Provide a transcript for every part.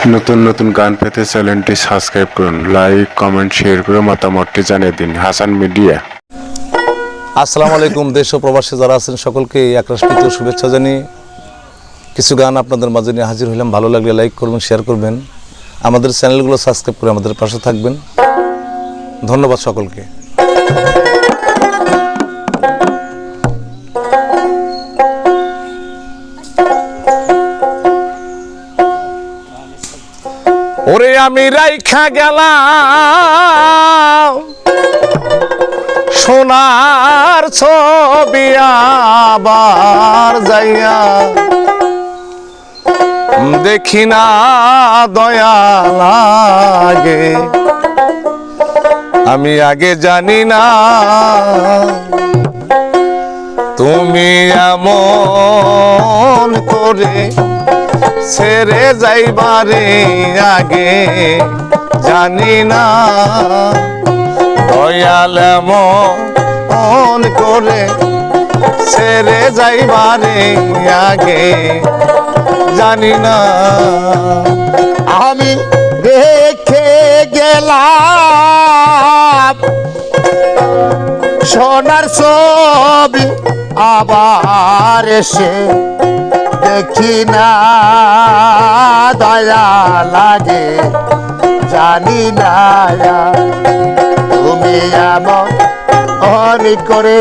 নতুন নতুন গান পেতে চ্যানেলটি সাবস্ক্রাইব করুন, লাইক কমেন্ট শেয়ার করে মতামতটি জানিয়ে দিন। হাসান মিডিয়া। আসসালামু আলাইকুম। দেশ ও প্রবাসে যারা আছেন সকলকে একরাশ প্রীতি শুভেচ্ছা জানিয়ে কিছু গান আপনাদের মাঝে নিয়ে হাজির হলাম। ভালো লাগলে লাইক করবেন, শেয়ার করবেন, আমাদের চ্যানেলগুলো সাবস্ক্রাইব করে আমাদের পাশে থাকবেন। ধন্যবাদ সকলকে। ওরে আমি রাইখা গেলাম সোনার ছবি আবার যাইয়া দেখি না দয়া লাগে। আমি আগে জানি না তুমি এমন করে ছেড়ে যাইবারে আগে জানি না দয়াল এমন করে ছেড়ে যাইবারে আগে জানি না। আমি রেখে গেলাম সোনার ছবি আবার এসে দেখি না দয়া লাগে জানি না তুমি এমন করে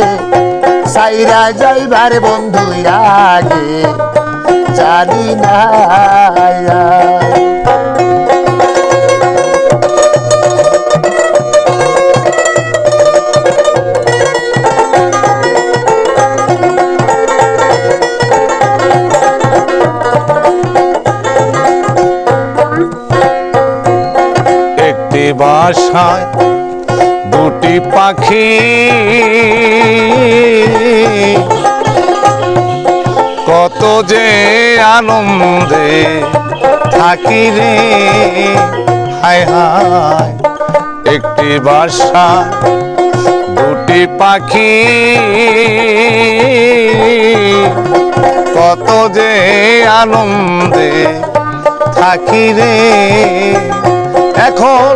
সাইরা যাইবার বন্ধু আগে জানি না। একটি বাসায় দুটি পাখি কত যে আনন্দে থাকি রে হায় হায়। একটি বাসায় দুটি পাখি কত যে আনন্দে থাকি রে। এখন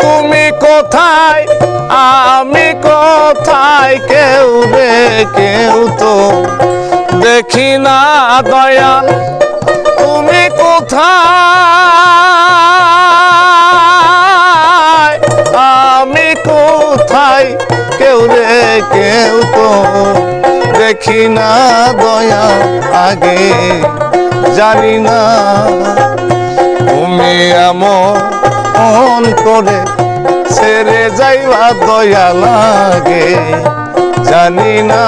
তুমি কোথায় আমি কোথায় কেউ রে কেউ তো দেখি না দয়াল। তুমি কোথায় আমি কোথায় কেউ রে কেউ তো দেখি না দয়াল আগে জানি না তুমি এমন করে ছেড়ে যাইবা দয়া লাগে জানি না।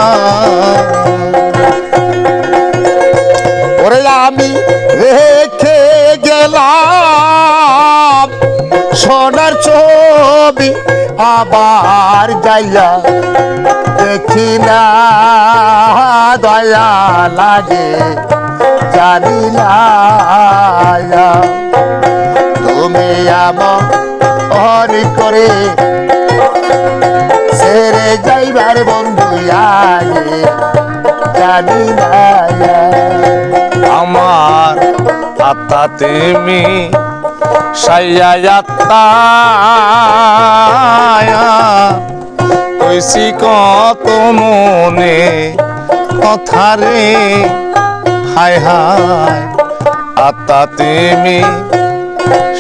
ওরে আমি রেখে গেলাম সোনার ছবি আবার যাইয়া দেখি না দয়া লাগে জানি না তুমি এমন করে ছেড়ে যাইবার বন্ধু আগে জানি না। আমার আত্মা তুমি সাইয়া যাত্তা কইছি কত মনে কথা রে হায় হায়। আত্মা তুমি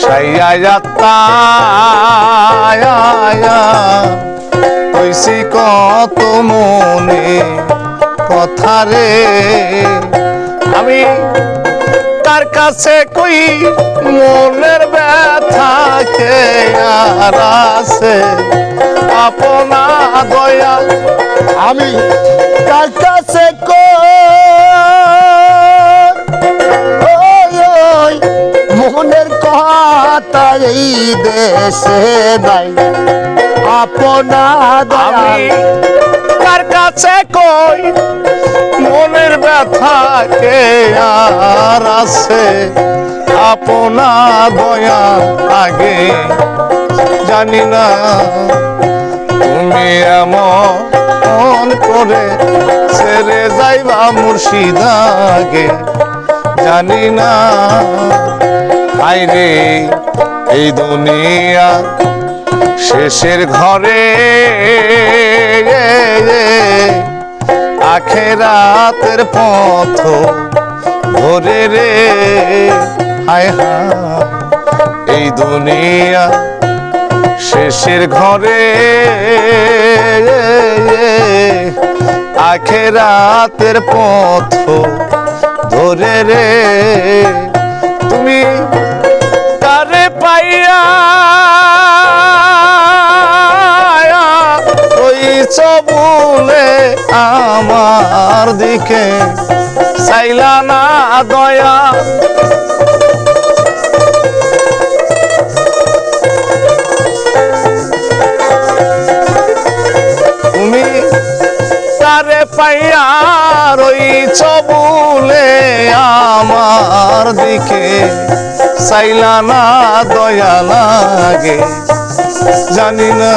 সাইয়া যাত্তা কইছি কত মনে কথা রে। আমি তার কাছে কই মনের ব্যথা কে আর আছে আপনা দয়াল। আমি তার কাছে মনের কথা এই দেশে নাই আপনা আমি তার কাছে কই মনের ব্যথা কে আর আছে আপনা দয়া আগে জানি না। তুমি এমন করে ছেড়ে যাইবা মুর্শিদ আগে জানি না। হায় রে এই দুনিয়া শেষের ঘরে আখেরাতের পথ ধরে রে হায় হায় এই দুনিয়া শেষের ঘরে আখেরাতের পথ ধরে রে তুমি তারে পাইয়া ওই চবুলে আমার দিকে চাইলা না দয়া তুমি তারে পাইয়া রইছ বলে আমার দিকে চাইলা না দয়া লাগে জানি না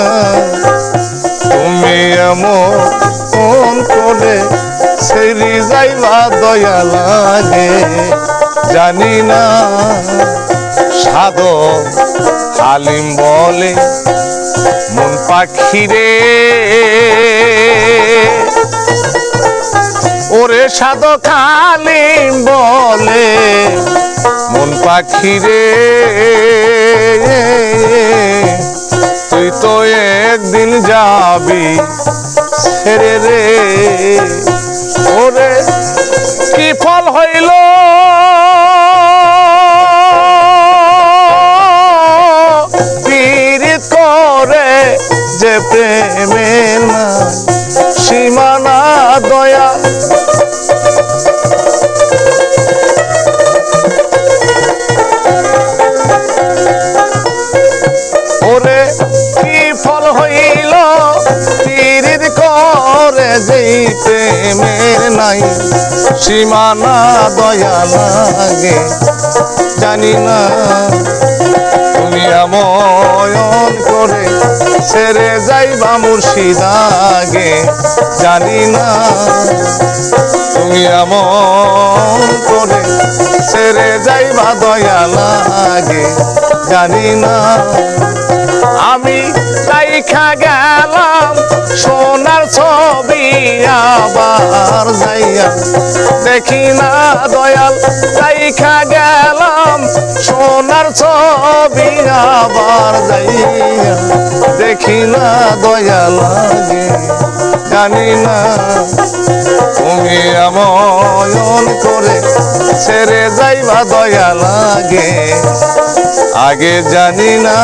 তুমি এমন করে সেরি যাইবা দয়া লাগে জানি না সাধু হালিম বলে মন পাখিরে ওরে সাধু হালিম বলে মন পাখিরে তুই তো একদিন যাবি ছেড়ে রে ওরে কি ফল হইল পীড়িত করে যে প্রেমের না সীমানা দয়া ওরে কি ফল হইল পীড়িত করে যেই প্রেমের নাই সীমানা দয়া লাগে জানি না তুমি আময়ন করে ছেড়ে যাইবা মুর্শিদাগে জানি না তুমি আমন করে ছেড়ে যাইবা দয়া লাগে জানি না আমি রাইখা গেলাম সোনার ছবি আবার যাইয়া দেখি না দয়াল রাইখা গেলাম সোনার ছবি আবার যাইয়া দেখি না দয়া লাগে জানি না তুমি আময়ন করে ছেড়ে যাইবা দয়া লাগে আগে জানি না